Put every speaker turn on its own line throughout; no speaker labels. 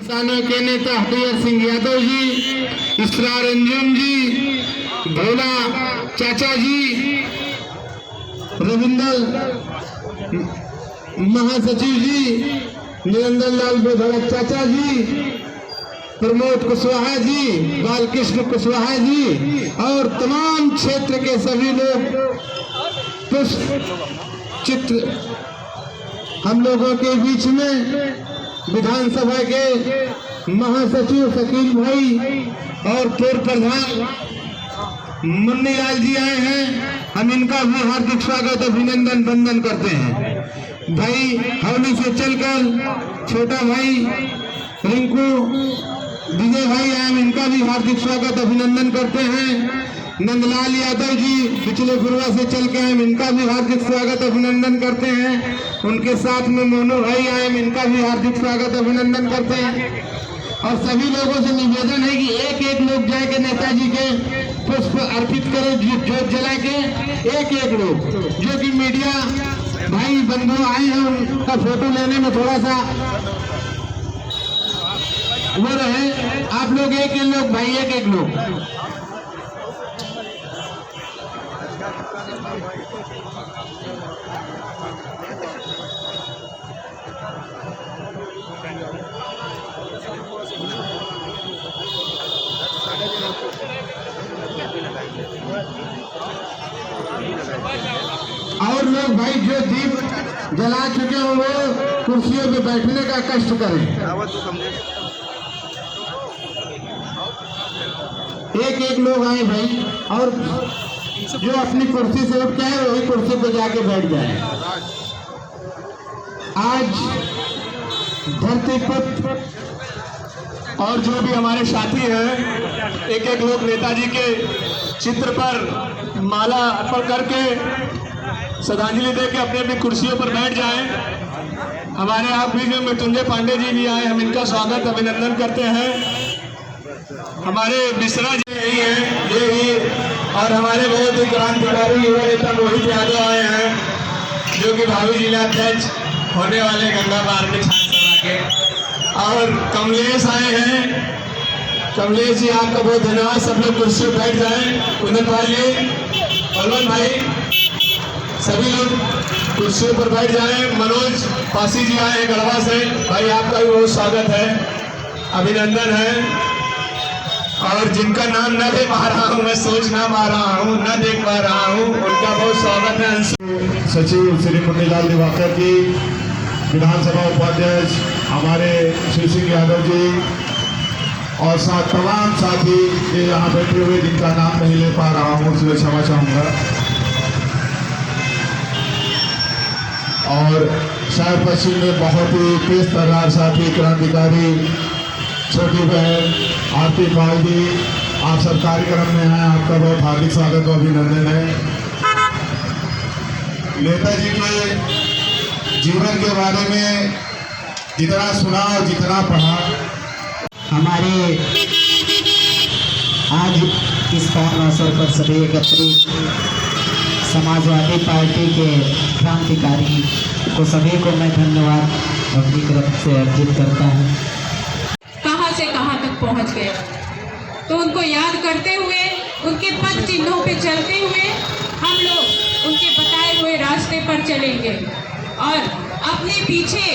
किसानों के नेता हरियर सिंह यादव जी, इसरार अंजुम जी, भोला चाचा जी, रविंदर महासचिव जी, निरंजन लाल भगत चाचा जी, प्रमोद कुशवाहा जी, बालकृष्ण कुशवाहा जी और तमाम क्षेत्र के सभी लोग पुष्प चित्र हम लोगों के बीच में विधानसभा के महासचिव शकील भाई और पूर्व प्रधान मुन्नी लाल जी आए हैं। हम इनका भी हार्दिक स्वागत अभिनंदन वंदन करते हैं। भाई हवली से चलकर छोटा भाई रिंकू विजय भाई आए, इनका भी हार्दिक स्वागत अभिनंदन करते हैं। नंदलाल यादव जी पिछले पूर्वा से चल के आए, इनका भी हार्दिक स्वागत अभिनंदन करते हैं। उनके साथ में मोनू भाई आए, इनका भी हार्दिक स्वागत अभिनंदन करते हैं। और सभी लोगों से निवेदन है कि एक एक लोग जाके नेताजी के पुष्प अर्पित करें, जोत जला के एक एक लोग, जो कि मीडिया भाई बंधु आए हैं उनका फोटो लेने में थोड़ा सा वो रहे। आप लोग एक एक लोग भाई एक एक लोग और लोग भाई जो दीप जला चुके हो वो कुर्सियों पे बैठने का कष्ट करें। एक एक लोग आए भाई, और जो अपनी कुर्सी से उठ के आए वही कुर्सी पे जाके बैठ जाए। आज धरती पुत्र
और जो भी हमारे साथी हैं, एक एक लोग नेताजी के चित्र पर माला अर्पण करके श्रद्धांजलि दे के अपने अपनी कुर्सियों पर बैठ जाएं। हमारे आप भी जो मृत्युंजय पांडे जी भी आए, हम इनका स्वागत अभिनंदन करते हैं। हमारे मिश्रा जी यही हैं, ये भी, और हमारे बहुत ही क्रांतिकारी युवा नेता मोहित यादव आए हैं, जो कि भावी जिला अध्यक्ष होने वाले गंगा पार के छात्र सभा के। और कमलेश आए हैं, कमलेश जी आपका बहुत धन्यवाद। सब लोग कुर्सी पर बैठ जाएं। कुंदन भाई जी, पलवन भाई, सभी लोग कुर्सियों पर बैठ जाएं। मनोज पासी जी आए हैं गढ़वा से, भाई आपका भी बहुत स्वागत है, अभिनंदन है। और जिनका नाम न ले पा रहा हूँ, मैं सोच ना पा रहा हूँ, न देख पा रहा हूँ, उनका बहुत स्वागत है।
सचिव श्री मुन्नीलाल दिवाकर जी, विधानसभा उपाध्यक्ष हमारे श्री सिंह यादव जी, और साथ तमाम साथी ये यहाँ बैठे हुए जिनका नाम नहीं ले पा रहा हूँ उसमें क्षमा चाहूँगा। और शहर पश्चिम में बहुत ही तेज तर्रार साथी क्रांतिकारी छोटी बहन आरती पाल जी, आप सब कार्यक्रम में हैं, आपका बहुत हार्दिक स्वागत और अभिनंदन है। नेताजी के जीवन के बारे में जितना सुना और जितना पढ़ा,
हमारे आज इस पावन अवसर पर सभी एकत्रित समाजवादी पार्टी के क्रांतिकारी को सभी को मैं धन्यवाद अपनी तरफ से अर्पित करता हूँ।
कहाँ से कहाँ तक पहुँच गए, तो उनको याद करते हुए, उनके पद चिन्हों पे चलते हुए हम लोग उनके बताए हुए रास्ते पर चलेंगे। और अपने पीछे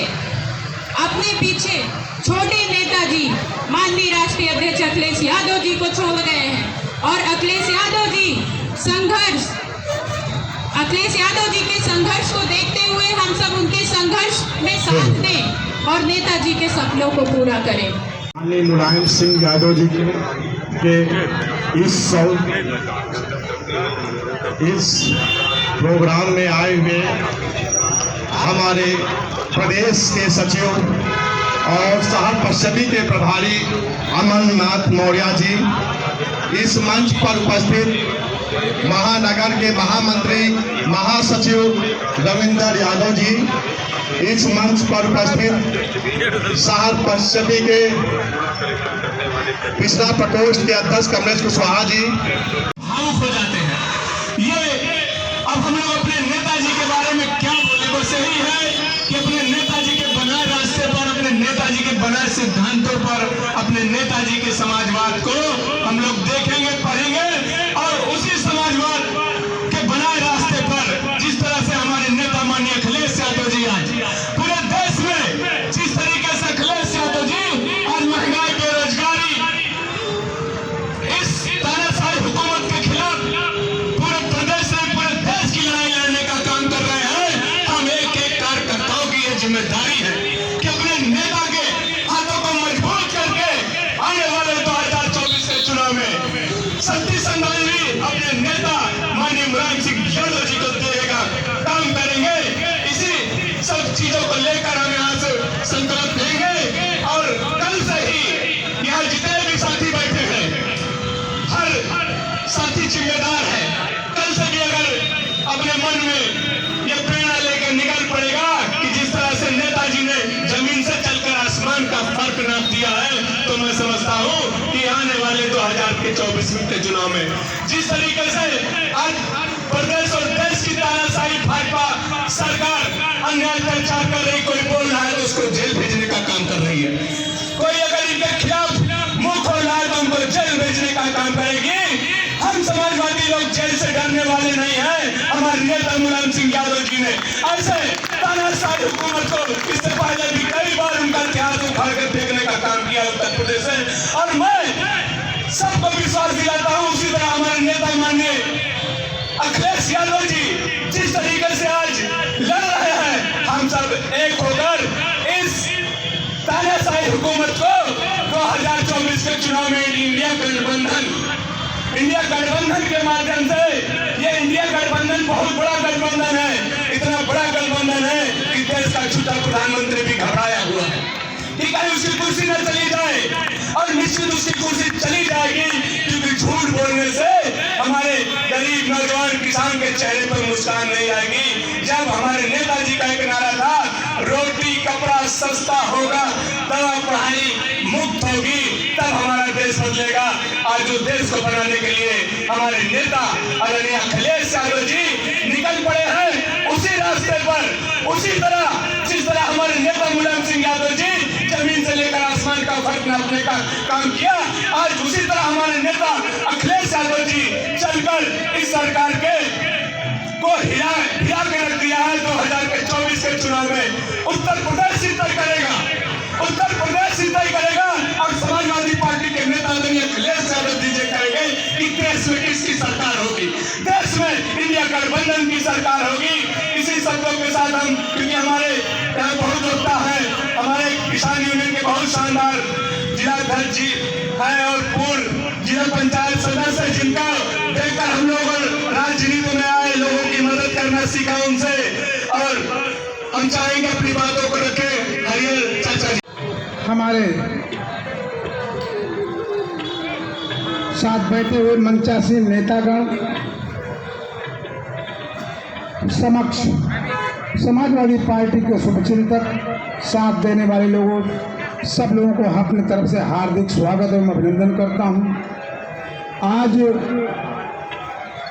छोटे नेताजी माननीय राष्ट्रीय अध्यक्ष अखिलेश यादव जी को छोड़ गए हैं। और अखिलेश यादव जी के संघर्ष को देखते हुए हम सब उनके संघर्ष में साथ दें और नेताजी के सपनों को पूरा करें।
माननीय मुलायम सिंह यादव जी के इस प्रोग्राम में आए हुए हमारे प्रदेश के सचिव और शहर पश्चिमी के प्रभारी अमरनाथ मौर्य जी, इस मंच पर उपस्थित महानगर के महामंत्री महासचिव रविंदर यादव जी, इस मंच पर उपस्थित शहर पश्चिमी के पिछड़ा प्रकोष्ठ के अध्यक्ष कमलेश कुशवाहा जी।
भावुक हो जाते हैं। ये अब हम लोग अपने नेताजी के बारे में क्या बोले, बस यही है कि अपने नेताजी के बनाए रास्ते पर, अपने नेताजी के बनाए सिद्धांतों पर शक्ति श्रद्धांजलि अपने नेता माननीय मुलायम सिंह यादव जी को देगा काम करेंगे। इसी सब चीजों को लेकर हम यहाँ से संकल्प लेंगे और कल से ही यहाँ जितने भी साथी बैठे हैं हर साथी जिम्मेदार है। कल से भी अगर अपने मन में ये प्रेरणा लेकर निकल पड़ेगा कि जिस तरह से नेताजी ने जमीन से चलकर आसमान का फर्क नाप दिया है, तो मैं समझता हूँ कि आने वाले 2024 के चुनाव में जिस तरीके से आज प्रदेश और देश की तानाशाही भाजपा सरकार अन्याय अत्याचार कर रही, कोई बोल रहा है तो उसको जेल भेजने का काम कर रही है। कोई अगर इनके खिलाफ मुंह खोल रहा है तो उनको जेल भेजने का काम करेगी। हम समाजवादी लोग जेल से डरने वाले नहीं हैं। हमारे नेता मुलायम सिंह यादव जी ने ऐसे तानाशाही हुकूमत को इससे पहले भी कई बार उनका इतिहास उखाड़ कर फेंकने का काम किया उत्तर प्रदेश में, और मैं सबको विश्वास दिलाता हूँ उसी तरह हमारे नेता माननीय अखिलेश यादव जी जिस तरीके से आज लड़ रहे हैं, हम सब एक होकर इस तानाशाही हुकूमत को 2024 के चुनाव में इंडिया गठबंधन के माध्यम से, ये इंडिया गठबंधन बहुत बड़ा गठबंधन है, इतना बड़ा गठबंधन है कि देश का छूटा प्रधानमंत्री भी घबराया हुआ है कि कहीं उसकी कुर्सी न चली जाए, और निश्चित उसकी कुर्सी चली जाएगी क्योंकि झूठ बोलने से हमारे गरीब नौजवान किसान के चेहरे पर मुस्कान नहीं आएगी। जब हमारे नेताजी का एक नारा था, रोटी कपड़ा सस्ता होगा, दवा पढ़ाई मुफ्त होगी, तब हमारा देश बदलेगा। आज जो देश को बनाने के लिए हमारे नेता आदरणीय अखिलेश यादव जी निकल पड़े हैं उसी रास्ते पर, उसी तरह जिस तरह हमारे नेता मुलायम सिंह यादव जी जमीन से लेकर आसमान का फर्क नापने का काम किया, आज उसी तरह हमारे नेता अखिलेश यादव जी चलकर इस सरकार के को हिला के रख दिया है। 2024 के चुनाव में उत्तर प्रदेश ही तय करेगा, उत्तर प्रदेश ही तय करेगा। अब समाजवादी पार्टी के नेता आदरणीय अखिलेश यादव जी कहेंगे कि देश में किसकी सरकार होगी, देश में इंडिया गठबंधन की सरकार होगी। इसी शब्दों के साथ हम, क्योंकि हमारे यहाँ बहुत होता है, हमारे किसान यूनियन के बहुत शानदार जिलाध्यक्ष जी है और पूर्व जिला पंचायत सदस्य जिनका देखकर हम लोग राजनीति में आए लोगों की मदद करना सीखा उनसे, और हम चाहेंगे अपनी बातों को रखें। हरियल चाचा जी
हमारे साथ बैठे हुए मंचासी नेतागण समक्ष समाजवादी पार्टी के शुभचिंतक, साथ देने वाले लोगों, सब लोगों को अपनी तरफ से हार्दिक स्वागत एवं अभिनंदन करता हूं। आज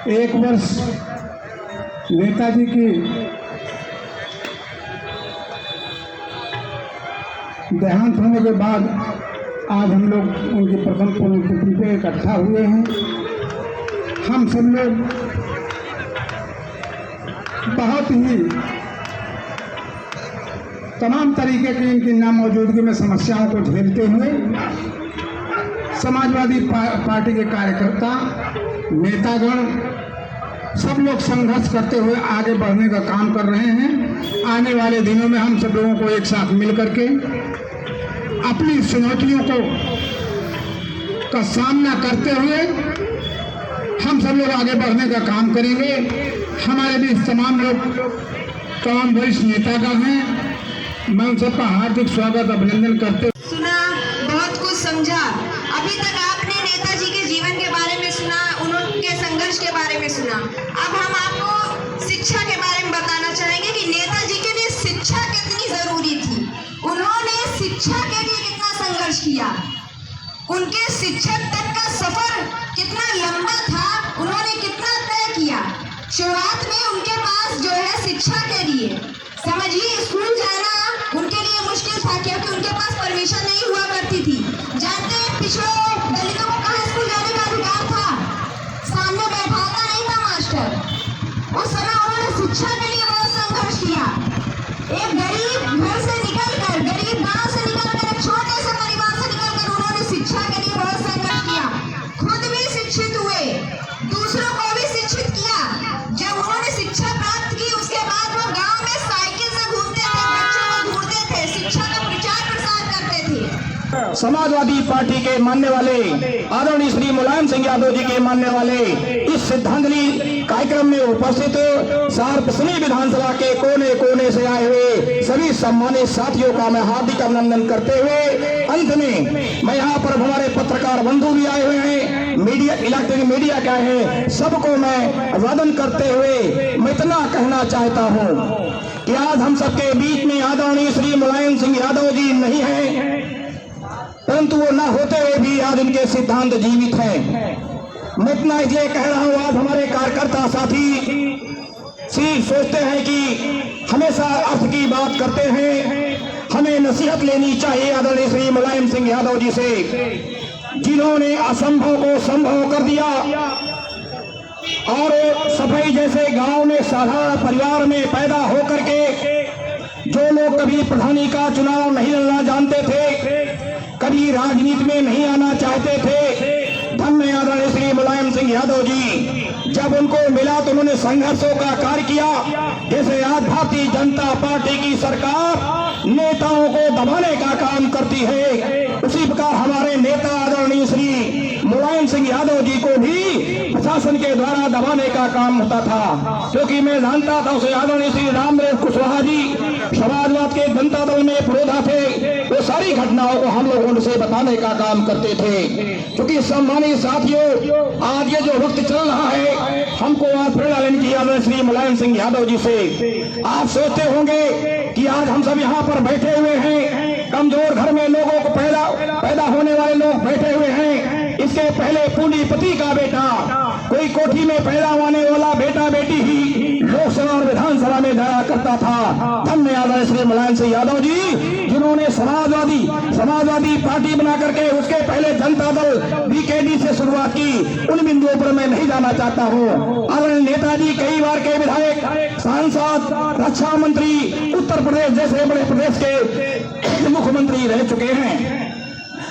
1 वर्ष नेताजी की देहांत होने के बाद आज हम लोग उनकी प्रथम पुण्यतिथि पे इकट्ठा हुए हैं। हम सब लोग बहुत ही तमाम तरीके की इनकी नामौजूदगी में समस्याओं को झेलते हुए समाजवादी पार्टी के कार्यकर्ता, नेतागण सब लोग संघर्ष करते हुए आगे बढ़ने का काम कर रहे हैं। आने वाले दिनों में हम सब लोगों को एक साथ मिल करके अपनी चुनौतियों का सामना करते हुए हम सब लोग आगे बढ़ने का काम करेंगे। हमारे बीच तमाम वरिष्ठ नेतागण हैं, मैं उन सबका हार्दिक स्वागत अभिनंदन करते
सुना, बहुत कुछ समझा। अभी तक आपने नेताजी के जीवन के बारे में सुना, उनके संघर्ष के बारे में सुना। अब हम आपको शिक्षा के बारे में बताना चाहेंगे कि नेताजी के लिए शिक्षा कितनी जरूरी थी। उन्होंने शिक्षा के लिए कितना संघर्ष किया, उनके शिक्षक तक का सफर कितना लंबा था, उन्होंने कितना तय किया। शुरुआत में उनके पास जो है शिक्षा के लिए समझिए स्कूल जाना उनके लिए मुश्किल था, क्योंकि उनके पास परमिशन नहीं हुआ करती थी। जानते हैं पिछड़ों दलितों को कहाँ स्कूल जाने का अधिकार था, सामने बैठाता नहीं था मास्टर। उस समय उन्होंने शिक्षा के लिए बहुत संघर्ष किया। एक गरीब घर से निकलकर, गरीब गांव से निकलकर, एक छोटे से परिवार से निकलकर उन्होंने शिक्षा के लिए बहुत संघर्ष
समाजवादी पार्टी के मानने वाले आदरणीय श्री मुलायम सिंह यादव जी के मानने वाले इस श्रद्धांजलि कार्यक्रम में उपस्थित सार्वजनिक विधानसभा के कोने कोने से आए हुए सभी सम्मानित साथियों का मैं हार्दिक अभिनंदन करते हुए अंत में मैं यहाँ पर हमारे पत्रकार बंधु भी आए हुए हैं, मीडिया इलेक्ट्रॉनिक मीडिया क्या है, सबको मैं अभिवादन करते हुए मैं इतना कहना चाहता हूँ कि आज हम सबके बीच में आदरणीय श्री मुलायम सिंह यादव जी नहीं है, परंतु वो न होते हुए भी आज उनके सिद्धांत जीवित हैं। मैं इतना इसलिए कह रहा हूँ, आज हमारे कार्यकर्ता साथी सिर्फ सोचते हैं कि हमेशा अर्थ की बात करते हैं, हमें नसीहत लेनी चाहिए आदरणीय श्री मुलायम सिंह यादव जी से, जिन्होंने असंभव को संभव कर दिया और सफाई जैसे गांव में साधारण परिवार में पैदा होकर के जो लोग कभी प्रधानी का चुनाव नहीं लड़ना जानते थे, कभी राजनीति में नहीं आना चाहते थे, धन्य आदरणीय श्री मुलायम सिंह यादव जी जब उनको मिला तो उन्होंने संघर्षों का कार्य किया। जैसे आज भारतीय जनता पार्टी की सरकार नेताओं को दबाने का काम करती है, उसी प्रकार हमारे नेता आदरणीय श्री मुलायम सिंह यादव जी को भी प्रशासन के द्वारा दबाने का काम होता था, क्योंकि मैं जानता था उसे आदरणीय श्री रामदेव कुशवाहा जी समाजवाद के जनता दल में प्रोधा थे, वो सारी घटनाओं को हम लोगों से बताने का काम करते थे। क्योंकि सम्मानित साथियों, आज ये जो वक्त चल रहा है, हमको आज प्रेरणा लेनी चाहिए आदरणीय श्री मुलायम सिंह यादव जी से। आप सोचते होंगे कि आज हम सब यहाँ पर बैठे हुए हैं, कमजोर घर में लोगों को पैदा होने वाले लोग बैठे हुए हैं। इसके पहले पूंजीपति का बेटा, कोई कोठी में पैदा होने वाला बेटा बेटी ही लोकसभा और विधानसभा में जाया करता था। धन्य आदरणीय श्री मुलायम सिंह यादव जी, जिन्होंने समाजवादी पार्टी बना करके उसके पहले जनता दल बीकेडी से शुरुआत की। उन बिंदुओं पर मैं नहीं जाना चाहता हूँ। आदरणीय नेताजी कई बार के विधायक, सांसद, रक्षा मंत्री, उत्तर प्रदेश जैसे बड़े प्रदेश के मुख्यमंत्री रह चुके हैं।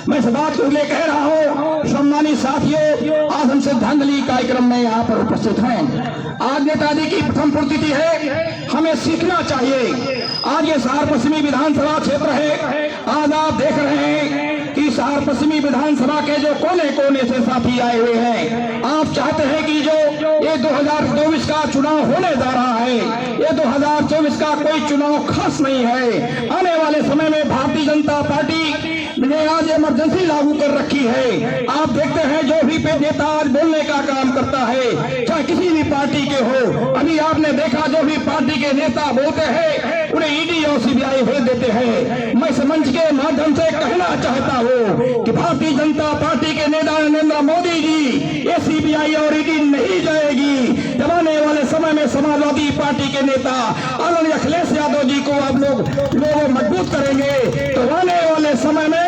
मैं इस बात को लिए कह रहा हूँ, सम्मानित साथियों, आज हम श्रद्धांजलि कार्यक्रम में यहाँ पर उपस्थित हैं। आज नेताजी की प्रथम पुण्यतिथि है, हमें सीखना चाहिए। आज ये सहार पश्चिमी विधानसभा क्षेत्र है, आज आप देख रहे हैं कि सहार पश्चिमी विधानसभा के जो कोने कोने से साथी आए हुए हैं। आप चाहते हैं कि जो ये 2024 का चुनाव होने जा रहा है, ये 2024 का कोई चुनाव खास नहीं है। आने वाले समय में भारतीय जनता पार्टी ने आज इमरजेंसी लागू कर रखी है। आप देखते हैं जो भी नेता आज बोलने का काम करता है, चाहे किसी भी पार्टी के हो, अभी आपने देखा जो भी पार्टी के नेता बोलते हैं उन्हें ईडी और सीबीआई भेज देते हैं। मैं इस मंच के माध्यम से कहना चाहता हूँ कि भारतीय जनता पार्टी के नेता नरेंद्र मोदी जी, ये सीबीआई और ईडी नहीं जाएगी। जब आने वाले समय में समाजवादी पार्टी के नेता आदरणीय अखिलेश यादव जी को आप लोग मजबूत करेंगे तो आने वाले समय में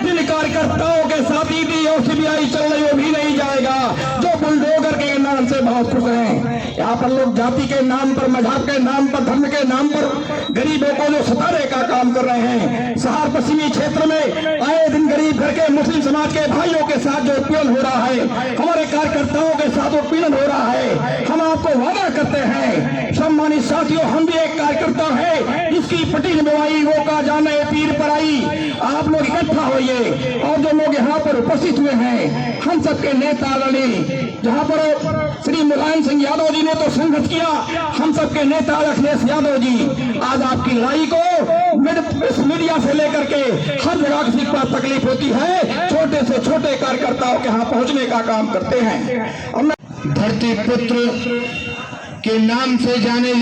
जिन कार्यकर्ताओं के साथ ईडी और सीबीआई चल रही वो भी नहीं जाएगा, जो बुलडोजर के नाम से बहुत खुश हैं। यहाँ पर लोग जाति के नाम पर, मजहब के नाम पर, धर्म के नाम पर गरीबों को जो सताने का काम कर रहे हैं। सहार पश्चिमी क्षेत्र में आए दिन गरीब घर के मुस्लिम समाज के भाइयों के साथ जो उत्पीड़न हो रहा है, हमारे कार्यकर्ताओं के साथ उत्पीड़न हो रहा है। हम आपको वादा करते हैं सम्मानित साथियों, हम भी एक कार्यकर्ता है जिसकी पटिन बुआई वो का जाने पीर पर आई। आप लोग इकट्ठा होइए और जो लोग यहाँ पर उपस्थित हुए हैं, हम सबके नेता जहाँ पर श्री मुलायम सिंह यादव जी ने तो संघर्ष किया, हम सबके नेता अखिलेश यादव जी आज आपकी लड़ाई को मीडिया से लेकर के हर जगह किसी को तकलीफ होती है, छोटे से छोटे कार्यकर्ताओं के यहाँ पहुँचने का काम करते हैं। और
धरती पुत्र के नाम से जाने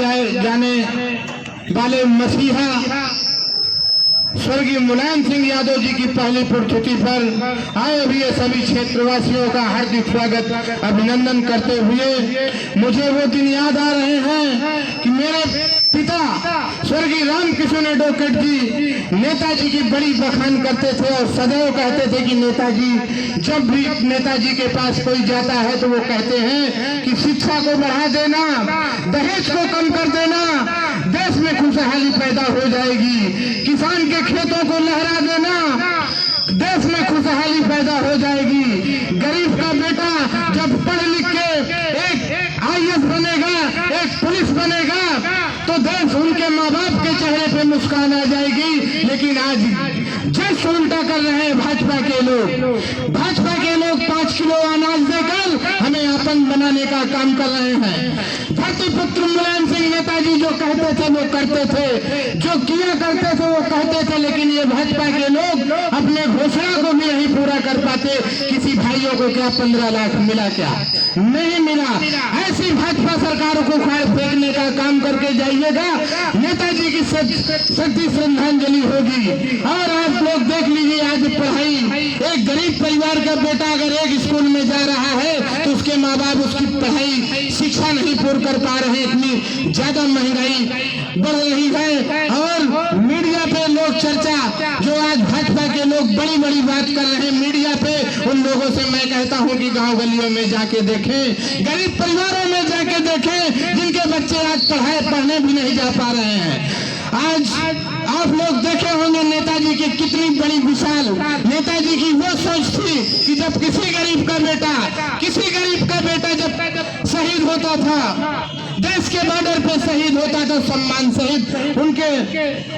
वाले मसीहा स्वर्गीय मुलायम सिंह यादव जी की पहली पुण्यतिथि पर आए हुए सभी क्षेत्रवासियों का हार्दिक स्वागत अभिनंदन करते हुए मुझे वो दिन याद आ रहे हैं कि मेरे पिता स्वर्गीय रामकिशन डोकट जी नेताजी की बड़ी बखान करते थे और सदैव कहते थे कि नेताजी, जब भी नेताजी के पास कोई जाता है तो वो कहते हैं कि शिक्षा को बढ़ा देना, दहेज को कम कर देना, देश में खुशहाली पैदा हो जाएगी, किसान के खेतों को लहरा देना, देश में खुशहाली पैदा हो जाएगी, गरीब का बेटा जब पढ़ लिख के एक IAS बनेगा, एक पुलिस बनेगा तो देश उनके माँ बाप के चेहरे पे मुस्कान आ जाएगी। लेकिन आज जस्ट उल्टा कर रहे हैं भाजपा के लोग। भाजपा के लोग 5 किलो अनाज देकर हमें अपन बनाने का काम कर रहे हैं। धरती पुत्र मुलायम सिंह नेताजी जो कहते थे वो करते थे, जो किया करते थे वो कहते थे, लेकिन ये भाजपा के लोग अपने घोषणा को भी नहीं पूरा कर पाते। किसी भाइयों को क्या 15 लाख मिला? क्या नहीं मिला। ऐसी भाजपा सरकारों को खाए फेंकने का काम करके जाइएगा, नेताजी की सच्ची श्रद्धांजलि होगी। और आप लोग देख लीजिए, आज पढ़ाई, एक गरीब परिवार का बेटा अगर एक स्कूल में जा रहा है तो उसके माँ बाप उसकी पढ़ाई शिक्षा नहीं पूर्ण कर पा रहे, इतनी ज्यादा महंगाई बढ़ रही है। और मीडिया पे लोग चर्चा, जो आज भाजपा के लोग बड़ी बड़ी बात कर रहे हैं मीडिया पे, उन लोगों से मैं कहता हूं कि गांव गलियों में जाके देखें, गरीब परिवारों में जाके देखें, जिनके बच्चे आज पढ़ने भी नहीं जा पा रहे हैं। आज आप लोग देखे होंगे नेताजी की कितनी बड़ी विशाल, नेताजी की वो सोच थी कि जब किसी गरीब का बेटा जब शहीद होता था, देश के बॉर्डर पे शहीद होता था, सम्मान सहित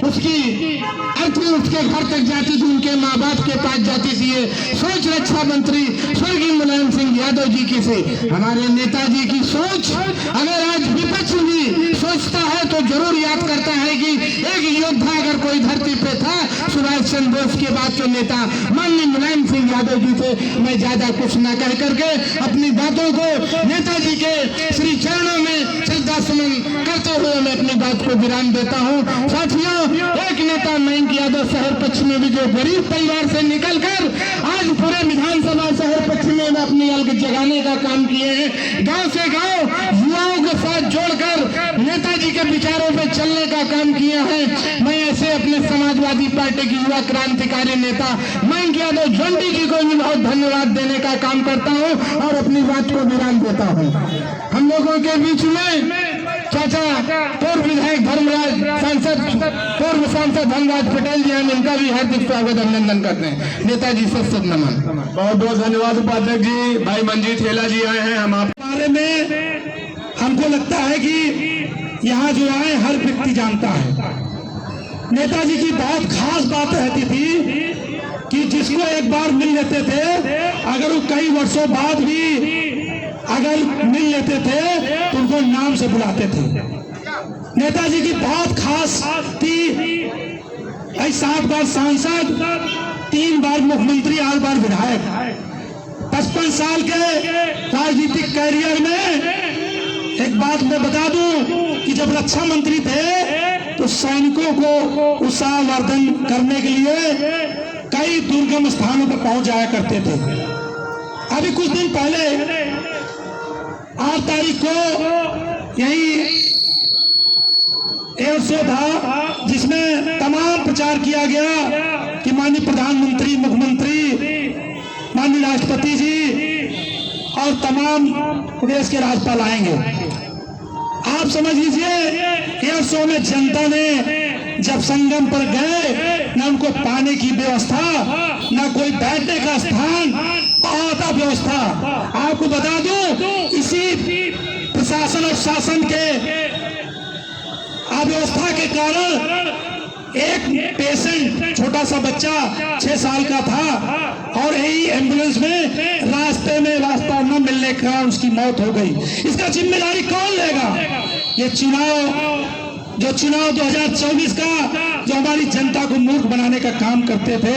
उसकी अर्थी उसके घर तक जाती थी, उनके माँ बाप के पास जाती थी। ये सोच रक्षा मंत्री स्वर्गीय मुलायम सिंह यादव जी की थी। हमारे नेताजी की सोच अगर आज विपक्ष भी सोचता है तो जरूर याद करता है कि एक योद्धा अगर कोई धरती पे था, सुभाष चंद्र बोस के बाद जो नेता माननीय मुलायम सिंह यादव जी थे। मैं ज्यादा कुछ न कह करके अपनी बातों को नेताजी के श्री चरणों में श्रद्धा सुमन करते हुए मैं अपनी बात को विराम देता हूं। साथियों, एक नेता मयंक यादव शहर पश्चिम में भी जो गरीब परिवार से निकलकर आज पूरे विधानसभा शहर पश्चिम में अपनी अलग जगाने का काम किए हैं। गांव से गांव युवाओं के साथ जोड़कर नेताजी के विचारों पे चलने का काम किया है। मैं ऐसे अपने समाजवादी पार्टी की युवा क्रांतिकारी नेता मयंक यादव झंडी जी को भी बहुत धन्यवाद देने का काम करता हूं और अपनी बात को विराम देता हूं। हम लोगों के बीच में चाचा पूर्व विधायक धर्मराज पूर्व सांसद धर्मराज पटेल जी, हम इनका भी हार्दिक स्वागत अभिनंदन करते हैं। नेताजी से सब नमन।
बहुत बहुत धन्यवाद उपाध्यक्ष जी। भाई मंजीत हेला जी आए हैं। हम आप
बारे में हमको लगता है कि यहाँ जो आए हर व्यक्ति जानता है। नेताजी की बहुत खास बात रहती थी कि जिसको एक बार मिल लेते थे, अगर वो कई वर्षों बाद भी अगर मिल लेते थे तो उनको नाम से बुलाते थे। नेताजी की बहुत खास थी, 7 बार सांसद, 3 बार मुख्यमंत्री, 8 बार विधायक। 55 साल के राजनीतिक कैरियर में एक बात मैं बता दूं कि जब रक्षा मंत्री थे तो सैनिकों को उत्साहवर्धन करने के लिए कई दुर्गम स्थानों पर पहुंच जाया करते थे। अभी कुछ दिन पहले 8 तारीख को यही एयर शो था, जिसमें तमाम प्रचार किया गया कि माननीय प्रधानमंत्री, मुख्यमंत्री, माननीय राष्ट्रपति जी और तमाम प्रदेश के राज्यपाल आएंगे। आप समझ लीजिए, एयर शो में जनता ने जब संगम पर गए, न उनको पाने की व्यवस्था, न कोई बैठने का स्थान, बहुत व्यवस्था। आपको बता दूं, इसी प्रशासन और शासन के अव्यवस्था के कारण एक पेशेंट, छोटा सा बच्चा 6 साल का था और यही एम्बुलेंस में रास्ता न मिलने का उसकी मौत हो गई। इसका जिम्मेदारी कौन लेगा? ये चुनाव 2024 का जो हमारी जनता को मूर्ख बनाने का काम करते थे,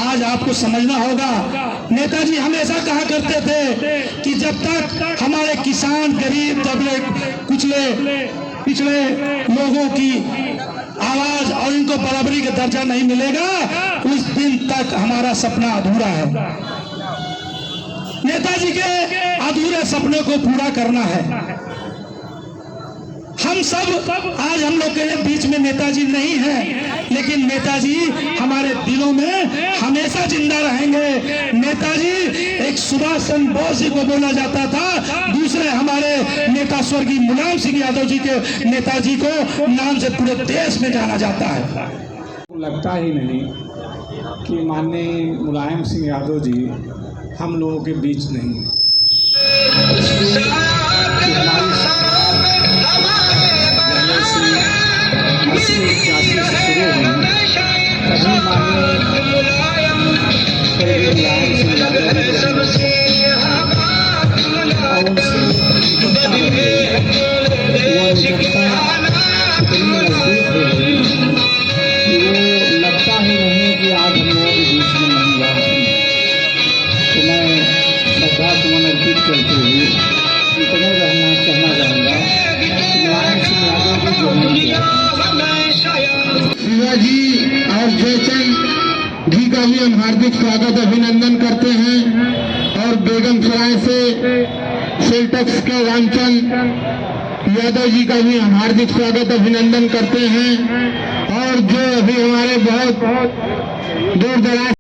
आज आपको समझना होगा। नेताजी हमेशा कहा करते थे कि जब तक हमारे किसान, गरीब, दबले कुचले पिछड़े लोगों की आवाज और इनको बराबरी का दर्जा नहीं मिलेगा, उस दिन तक हमारा सपना अधूरा है। नेताजी के अधूरे सपने को पूरा करना है। हम सब आज हम लोग के बीच में नेताजी नहीं है, लेकिन नेताजी हमारे दिलों में हमेशा जिंदा रहेंगे। नेताजी एक सुभाष चंद्र बोस जी को बोला जाता था, दूसरे हमारे नेता स्वर्गीय मुलायम सिंह यादव जी के नेताजी को नाम से पूरे देश में जाना जाता है।
लगता ही नहीं कि माननीय मुलायम सिंह यादव जी हम लोगों के बीच नहीं, इसलिए कि हमारी सरकार 1981 से शुरू हुई, तभी माननीय
से निकटता बढ़े, वो निकटता इतनी नजदीक हो गई कि वो लगता ही नहीं कि आज हम लोगों के बीच में नहीं जा रहे हैं। तो मैं श्रद्धा सुमन अर्पित करते हुए इतने कहना चाहूँगा कि मुलायम सिंह यादव जी जो हैं
शिवाजी और जयचंद जी का भी हम हार्दिक स्वागत अभिनंदन करते हैं और बेगमसराय से सेल्टक्स के रामचंद यादव जी का भी हम हार्दिक स्वागत अभिनंदन करते हैं और जो अभी हमारे बहुत दूर दराज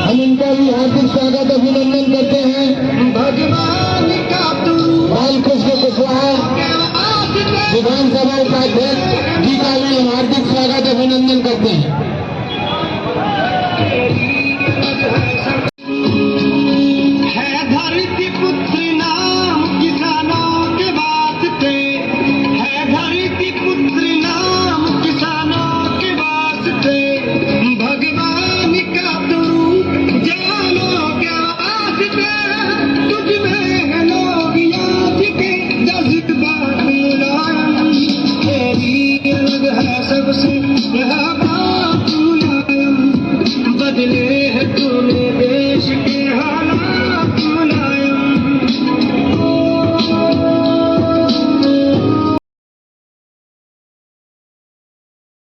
हम इनका भी हार्दिक स्वागत अभिनंदन करते हैं। बालकृष्ण कुशवाहा विधानसभा उपाध्यक्ष जी का भी हम हार्दिक स्वागत अभिनंदन करते हैं।
सबसे